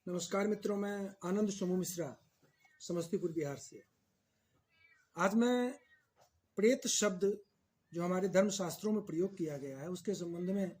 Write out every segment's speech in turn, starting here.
नमस्कार मित्रों, मैं आनंद समूह मिश्रा समस्तीपुर बिहार से। आज मैं प्रेत शब्द जो हमारे धर्मशास्त्रों में प्रयोग किया गया है उसके संबंध में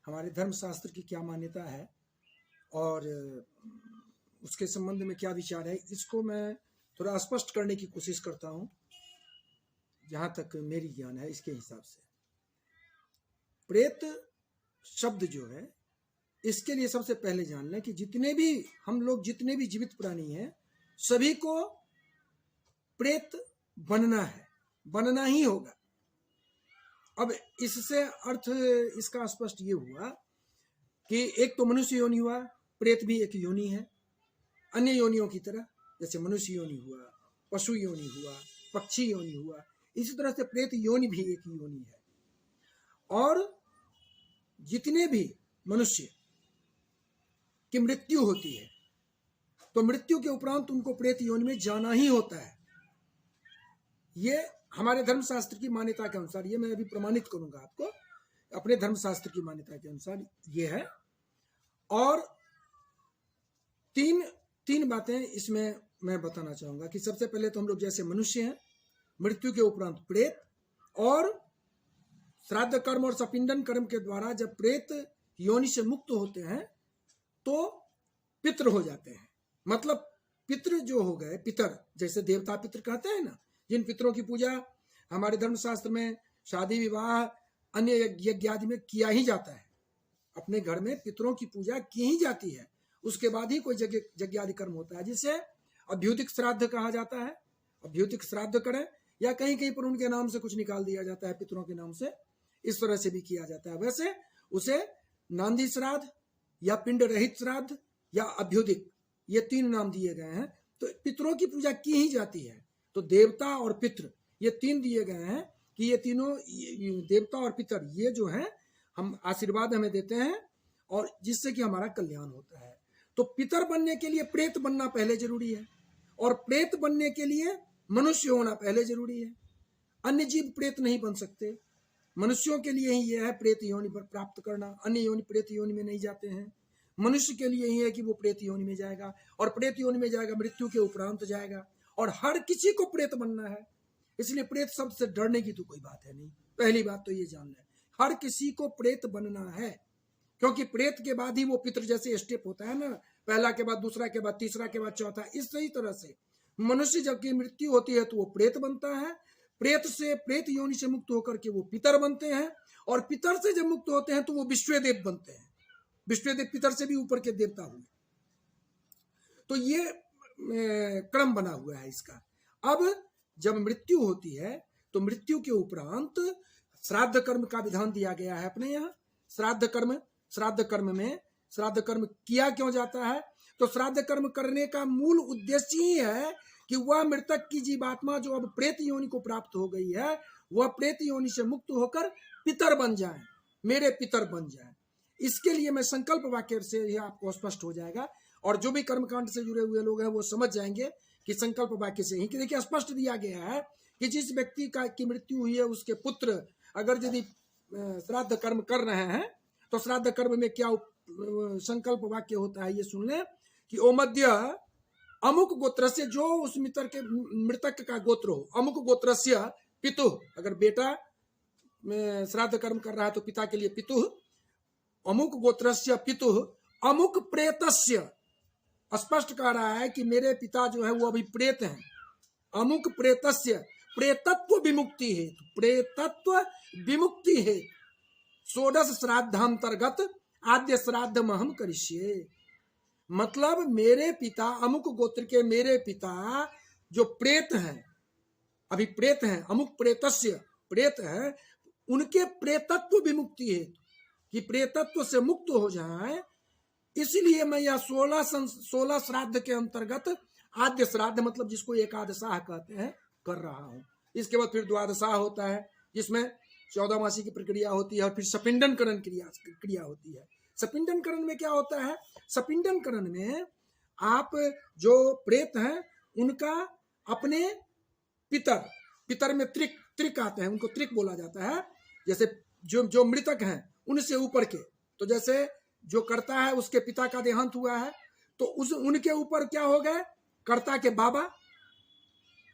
हमारे धर्मशास्त्र की क्या मान्यता है और उसके संबंध में क्या विचार है, इसको मैं थोड़ा स्पष्ट करने की कोशिश करता हूँ जहाँ तक मेरी ज्ञान है। इसके हिसाब से प्रेत शब्द जो है, इसके लिए सबसे पहले जान लें कि जितने भी जीवित प्राणी हैं सभी को प्रेत बनना है, बनना ही होगा। अब इससे अर्थ इसका स्पष्ट ये हुआ कि एक तो मनुष्य योनि हुआ, प्रेत भी एक योनि है अन्य योनियों की तरह। जैसे मनुष्य योनि हुआ, पशु योनि हुआ, पक्षी योनि हुआ, इसी तरह से प्रेत योनि भी एक योनि है। और जितने भी मनुष्य की मृत्यु होती है तो मृत्यु के उपरांत उनको प्रेत योनि में जाना ही होता है। ये हमारे धर्मशास्त्र की मान्यता के अनुसार, ये मैं अभी प्रमाणित करूंगा आपको, अपने धर्मशास्त्र की मान्यता के अनुसार ये है। और तीन बातें इसमें मैं बताना चाहूंगा कि सबसे पहले तो हम लोग जैसे मनुष्य हैं, मृत्यु के उपरांत प्रेत, और श्राद्ध कर्म और सपिंडन कर्म के द्वारा जब प्रेत योनि से मुक्त होते हैं तो पितृ हो जाते हैं। मतलब पितृ जो हो गए, पितर जैसे देवता पितृ कहते हैं ना, जिन पितरों की पूजा हमारे धर्मशास्त्र में शादी विवाह अन्य यज्ञ आदि में किया ही जाता है। अपने घर में पितरों की पूजा की ही जाती है, उसके बाद ही कोई यज्ञ आदि कर्म होता है, जिसे अभ्युदिक श्राद्ध कहा जाता है। अभ्युदिक श्राद्ध करें या कहीं कहीं पर उनके नाम से कुछ निकाल दिया जाता है, पितरों के नाम से, इस तरह से भी किया जाता है। वैसे उसे नांदी श्राद्ध या पिंड रहित श्राद्ध या अभ्युदिक, ये तीन नाम दिए गए हैं। तो पितरों की पूजा की ही जाती है। तो देवता और पितृ ये तीन दिए गए हैं कि ये तीनों, देवता और पितर, ये जो है हम आशीर्वाद हमें देते हैं और जिससे कि हमारा कल्याण होता है। तो पितर बनने के लिए प्रेत बनना पहले जरूरी है, और प्रेत बनने के लिए मनुष्य होना पहले जरूरी है। अन्य जीव प्रेत नहीं बन सकते। मनुष्यों के लिए ही यह है प्रेत योनि पर प्राप्त करना, अन्य योनि प्रेत योनि में नहीं जाते हैं। मनुष्य के लिए ही है कि वो प्रेत योनि में जाएगा, और प्रेत योनि में जाएगा मृत्यु के उपरांत जाएगा, और हर किसी को प्रेत बनना है। इसलिए प्रेत शब्द से डरने की तो कोई बात है नहीं। पहली बात तो ये जान लें, हर किसी को प्रेत बनना है, क्योंकि प्रेत के बाद ही वो पितृ जैसे स्टेप होता है ना, पहला के बाद दूसरा के बाद तीसरा के बाद चौथा, इस सही तरह से मनुष्य जबकि मृत्यु होती है तो वो प्रेत बनता है। प्रेत से, प्रेत योनि से मुक्त होकर के वो पितर बनते हैं, और पितर से जब मुक्त होते हैं तो वो विश्वदेव बनते हैं। विश्वदेव पितर से भी ऊपर के देवता हुए। तो ये क्रम बना हुआ है इसका। अब जब मृत्यु होती है तो मृत्यु के उपरांत श्राद्ध कर्म का विधान दिया गया है अपने यहाँ। श्राद्ध कर्म में श्राद्ध कर्म किया क्यों जाता है? तो श्राद्ध कर्म करने का मूल उद्देश्य ही है कि वह मृतक की जीवात्मा जो अब प्रेत योनि को प्राप्त हो गई है, वह प्रेत योनि से मुक्त होकर पितर बन जाए, मेरे पितर बन जाए। इसके लिए मैं संकल्प वाक्य से यह आपको स्पष्ट हो जाएगा, और जो भी कर्मकांड से जुड़े हुए लोग हैं वो समझ जाएंगे कि संकल्प वाक्य से ही, कि देखिए स्पष्ट दिया गया है कि जिस व्यक्ति की मृत्यु हुई है उसके पुत्र अगर यदि श्राद्ध कर्म कर रहे हैं तो श्राद्ध कर्म में क्या संकल्प वाक्य होता है, ये सुन लें कि ओ मध्य अमुक गोत्रस्य, जो उस मृतक का गोत्र हो, अमुक गोत्रस्य पितुः, अगर बेटा श्राद्ध कर्म कर रहा है तो पिता के लिए पितुः, अमुक गोत्रस्य पितुः अमुक प्रेतस्य, स्पष्ट कह रहा है कि मेरे पिता जो है वो अभी प्रेत हैं। अमुक प्रेतस्य, प्रेतत्व विमुक्ति है, प्रेतत्व विमुक्ति है, षोडश श्राद्धांतर्गत आद्य श्राद्ध महम करिष्ये। मतलब मेरे पिता, अमुक गोत्र के मेरे पिता जो प्रेत हैं, अभी प्रेत हैं, अमुक प्रेतस्य प्रेत है, उनके प्रेतत्व विमुक्ति है कि प्रेतत्व से मुक्त हो जाए। इसलिए मैं यह 16 श्राद्ध के अंतर्गत आद्य श्राद्ध, मतलब जिसको एकादशाह कहते हैं, कर रहा हूं। इसके बाद फिर द्वादशाह होता है, जिसमें 14 मासी की प्रक्रिया होती है, और फिर सपिंडन करण क्रिया होती है। सपिंडन करण में क्या होता है? सपिंडन करण में आप जो प्रेत हैं उनका अपने पितर में त्रिक आते हैं, उनको त्रिक बोला जाता है। जैसे जो मृतक हैं उनसे ऊपर के, तो जैसे जो करता है उसके पिता का देहांत हुआ है तो उस उनके ऊपर क्या हो गए, कर्ता के बाबा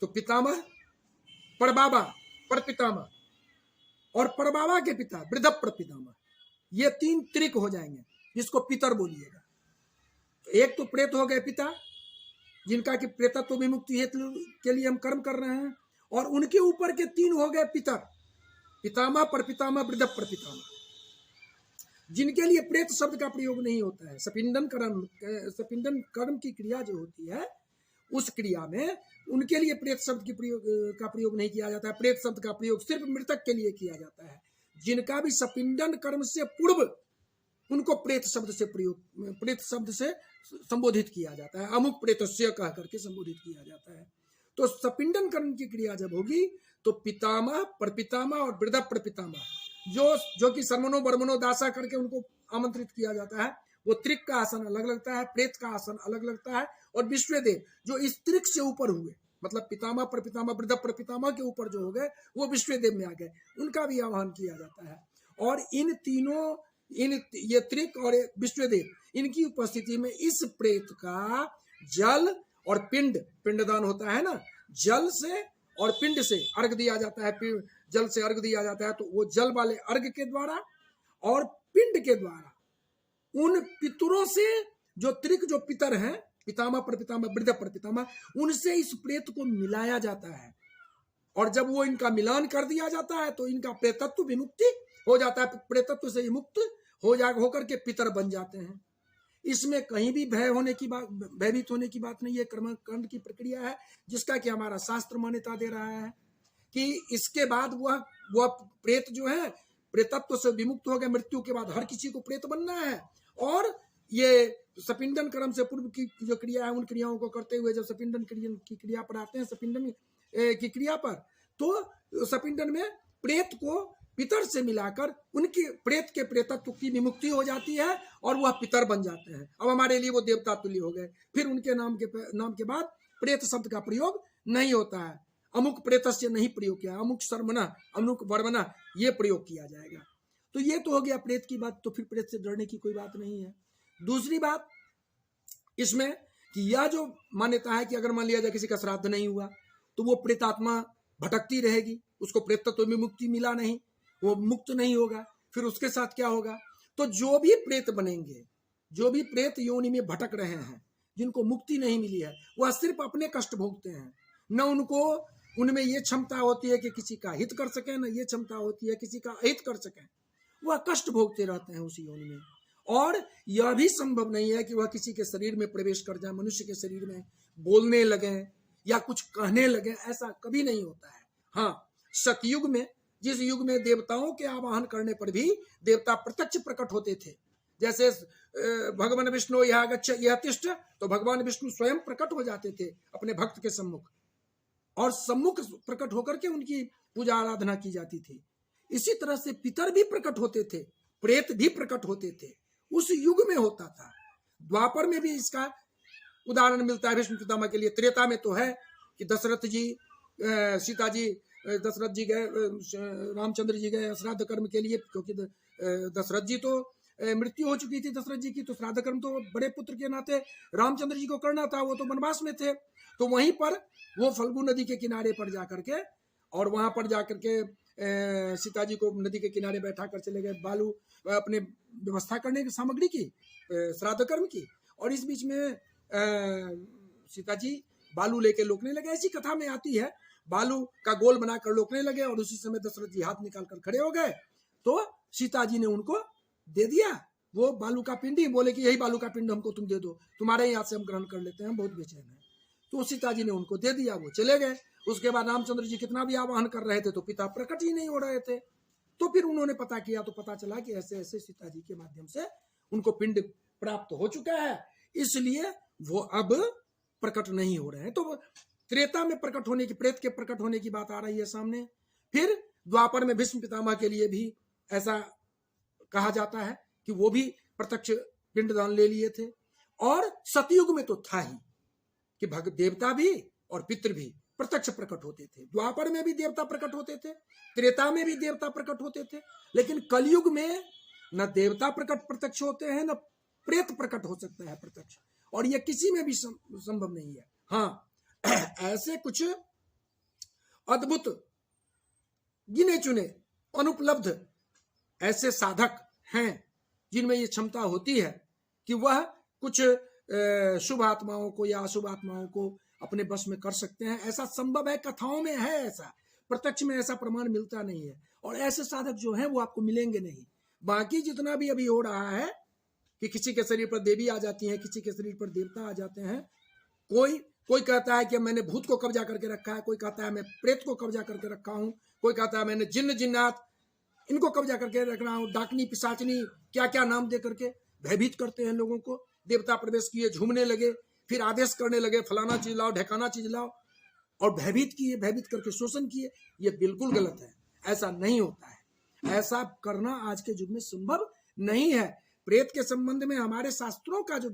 तो पितामह, परबाबा परपितामह, और परबाबा के पिता वृद्ध प्रपितामह, ये 3 त्रिक हो जाएंगे, जिसको पितर बोलिएगा। तो एक तो प्रेत हो गए पिता, जिनका कि प्रेतत्व विमुक्ति हेतु के लिए हम कर्म कर रहे हैं, और उनके ऊपर के 3 हो गए पितर, पितामह परपितामह वृद्ध प्रपितामह, जिनके लिए प्रेत शब्द का प्रयोग नहीं होता है। सपिंडन कर्म की क्रिया जो होती है, उस क्रिया में उनके लिए प्रेत शब्द का प्रयोग नहीं किया जाता है। प्रेत शब्द का प्रयोग सिर्फ मृतक के लिए किया जाता है। जिनका भी सपिंडन कर्म से पूर्व, उनको प्रेत शब्द से संबोधित किया जाता है, अमुक प्रेतस्य कह करके संबोधित किया जाता है। तो सपिंडन कर्म की क्रिया जब होगी तो पितामह परपितामह और वृद्ध प्रपितामह जो कि सर्वनो वर्मनो दासा करके उनको आमंत्रित किया जाता है, वो त्रिक का आसन अलग लगता है, प्रेत का आसन अलग लगता है, और विश्वदेव जो इस त्रिक से ऊपर हुए, मतलब पितामह परपितामह वृद्ध प्रपितामह के ऊपर जो हो गए, वो विश्वदेव में आ गए, उनका भी आह्वान किया जाता है। और इन तीनों, ये त्रिक और विश्वदेव, इनकी उपस्थिति में इस प्रेत का जल और पिंडदान होता है ना, जल से और पिंड से अर्घ दिया जाता है, जल से अर्घ दिया जाता है, तो वो जल वाले अर्घ के द्वारा और पिंड के द्वारा उन पितरों से, जो त्रिक जो पितर हैं, पितामह परपितामह वृद्ध प्रपितामह, उनसे इस प्रेत को मिलाया जाता है। और जब वो इनका मिलान कर दिया जाता है तो इनका प्रेतत्व विमुक्ति हो जाता है, प्रेतत्व से मुक्त होकर के पितर बन जाते हैं। इसमें कहीं भी भयभीत होने की बात नहीं है। कर्मकांड की प्रक्रिया है, जिसका कि हमारा शास्त्र मान्यता दे रहा है कि इसके बाद वह प्रेत जो है प्रेतत्व से विमुक्त हो गए। मृत्यु के बाद हर किसी को प्रेत बनना है, और ये सपिंडन कर्म से पूर्व की जो क्रिया है, उन क्रियाओं को करते हुए जब सपिंडन की क्रिया पर आते हैं, सपिंडन की क्रिया पर, तो सपिंडन में प्रेत को पितर से मिलाकर उनकी प्रेत के प्रेतत्व की विमुक्ति हो जाती है, और वह पितर बन जाते हैं। अब हमारे लिए वो देवता तुल्य हो गए। फिर उनके नाम के बाद प्रेत शब्द का प्रयोग नहीं होता है। अमुक प्रेतस्य नहीं प्रयोग किया, अमुक शर्मना, अमुक वर्मना, ये प्रयोग किया जाएगा। तो ये तो हो गया प्रेत की बात। तो फिर प्रेत से डरने की कोई बात नहीं है। दूसरी बात इसमें कि यह जो मान्यता है कि अगर मान लिया जाए किसी का श्राद्ध नहीं हुआ तो वो प्रेतात्मा भटकती रहेगी, उसको प्रेतत्व में मुक्ति मिला नहीं, वो मुक्त नहीं होगा। फिर उसके साथ क्या होगा? तो जो भी प्रेत बनेंगे, जो भी प्रेत योनि में भटक रहे हैं, जिनको मुक्ति नहीं मिली है, वह सिर्फ अपने कष्ट भोगते हैं। न उनको उनमें ये क्षमता होती है कि किसी का हित कर सकें, न ये क्षमता होती है किसी का अहित कर सकें। वह कष्ट भोगते रहते हैं उसी योनि में। और यह भी संभव नहीं है कि वह किसी के शरीर में प्रवेश कर जाए, मनुष्य के शरीर में बोलने लगे या कुछ कहने लगे, ऐसा कभी नहीं होता है। हाँ, सतयुग में, जिस युग में देवताओं के आवाहन करने पर भी देवता प्रत्यक्ष प्रकट होते थे, जैसे भगवान विष्णु यह गच्छ यह तिष्ठ, तो भगवान विष्णु स्वयं प्रकट हो जाते थे अपने भक्त के सम्मुख, और सम्मुख प्रकट होकर के उनकी पूजा आराधना की जाती थी। इसी तरह से पितर भी प्रकट होते थे, प्रेत भी प्रकट होते थे, उस युग में होता था। द्वापर में भी इसका उदाहरण मिलता है भीष्म पितामह के लिए। त्रेता में तो है कि दशरथ जी, सीता जी, दशरथ जी गए, रामचंद्र जी गए श्राद्ध कर्म के लिए, क्योंकि दशरथ जी तो मृत्यु हो चुकी थी दशरथ जी की, तो श्राद्ध कर्म तो बड़े पुत्र के नाते रामचंद्र जी को करना था, वो तो वनवास में थे। तो वहीं पर वो फल्गु नदी के किनारे पर जाकर के, और वहां पर जाकर के सीता जी को नदी के किनारे बैठा कर चले गए, बालू अपने व्यवस्था करने की सामग्री की, श्राद्ध कर्म की, और इस बीच में सीता जी बालू लेके लोकने लगे। ऐसी कथा में आती है, बालू का गोल बनाकर लोकने लगे, और उसी समय दशरथ जी हाथ निकाल कर खड़े हो गए, तो सीता जी ने उनको दे दिया वो बालू का पिंड ही, बोले कि यही बालू का पिंड हमको तुम दे दो, तुम्हारे यहाँ से हम ग्रहण कर लेते हैं, हम बहुत बेचैन हैं। तो सीता जी ने उनको दे दिया, वो चले गए। उसके बाद रामचंद्र जी कितना भी आवाहन कर रहे थे तो पिता प्रकट ही नहीं हो रहे थे। तो फिर उन्होंने पता किया, तो पता चला कि ऐसे ऐसे सीता जी के माध्यम से उनको पिंड प्राप्त हो चुका है, इसलिए वो अब प्रकट नहीं हो रहे हैं। तो त्रेता में प्रकट होने की, प्रेत के प्रकट होने की बात आ रही है सामने। फिर द्वापर में भीष्म पितामह के लिए भी ऐसा कहा जाता है कि वो भी प्रत्यक्ष पिंडदान ले लिए थे। और सतयुग में तो था ही कि देवता भी और पितृ भी प्रत्यक्ष प्रकट होते थे। द्वापर में भी देवता प्रकट होते थे, त्रेता में भी देवता प्रकट होते थे, लेकिन कलयुग में न देवता प्रत्यक्ष होते हैं, न प्रेत प्रकट हो सकता है प्रत्यक्ष। और यह किसी में भी संभव नहीं है। हाँ, ऐसे कुछ अद्भुत गिने चुने अनुपलब्ध ऐसे साधक हैं जिनमें ये क्षमता होती है कि वह कुछ शुभ आत्माओं को या अशुभ आत्माओं को अपने बस में कर सकते हैं। ऐसा संभव है, कथाओं में है, ऐसा प्रत्यक्ष में ऐसा प्रमाण मिलता नहीं है। और ऐसे साधक जो हैं वो आपको मिलेंगे नहीं। बाकी जितना भी अभी हो रहा है कि किसी के शरीर पर देवी आ जाती है, किसी के शरीर पर देवता आ जाते हैं, कोई कहता है कि मैंने भूत को कब्जा करके रखा है, कोई कहता है मैं प्रेत को कब्जा करके रखा हूं, कोई कहता है मैंने जिन्न जिन्नात इनको कब्जा करके रख रहा हूं, डाकनी पिशाचनी क्या क्या नाम दे करके भयभीत करते हैं लोगों को। देवता प्रवेश किए, झूमने लगे, फिर आदेश करने लगे फलाना चीज लाओ, ढकाना चीज लाओ, और भयभीत किए, भयभीत करके शोषण किए। ये बिल्कुल गलत है, ऐसा नहीं होता है। ऐसा करना आज के युग में संभव नहीं है। प्रेत के संबंध में हमारे शास्त्रों का जो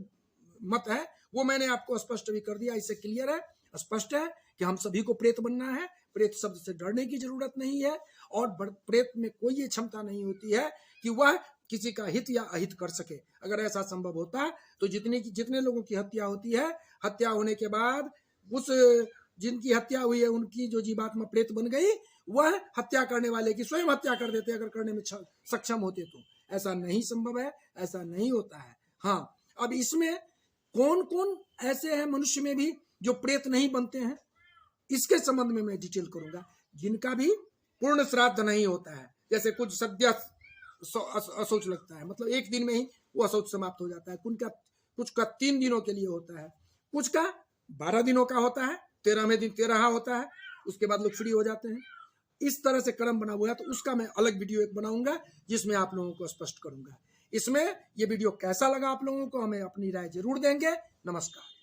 मत है वो मैंने आपको स्पष्ट भी कर दिया। इससे क्लियर है, स्पष्ट है कि हम सभी को प्रेत बनना है। प्रेत शब्द से डरने की जरूरत नहीं है, और प्रेत में कोई ये क्षमता नहीं होती है कि वह किसी का हित या अहित कर सके। अगर ऐसा संभव होता तो जितने लोगों की हत्या होती है, हत्या होने के बाद उस जिनकी हत्या हुई है उनकी जो जीवात्मा प्रेत बन गई, वह हत्या करने वाले की स्वयं हत्या कर देते अगर करने में सक्षम होते तो। ऐसा नहीं संभव है, ऐसा नहीं होता है। हाँ, अब इसमें कौन कौन ऐसे हैं मनुष्य में भी जो प्रेत नहीं बनते हैं, इसके संबंध में मैं डिटेल करूंगा। जिनका भी पूर्ण श्राद्ध नहीं होता है, जैसे कुछ सद्य अशौच लगता है, मतलब एक दिन में ही वो अशौच समाप्त हो जाता है, कुछ का 3 दिनों के लिए होता है, कुछ का 12 दिनों का होता है, 13वें दिन 13 होता है, उसके बाद लोग फ्री हो जाते हैं। इस तरह से क्रम बना हुआ है, तो उसका मैं अलग वीडियो एक बनाऊंगा जिसमें आप लोगों को स्पष्ट करूंगा। इसमें ये वीडियो कैसा लगा आप लोगों को, हमें अपनी राय जरूर देंगे। नमस्कार।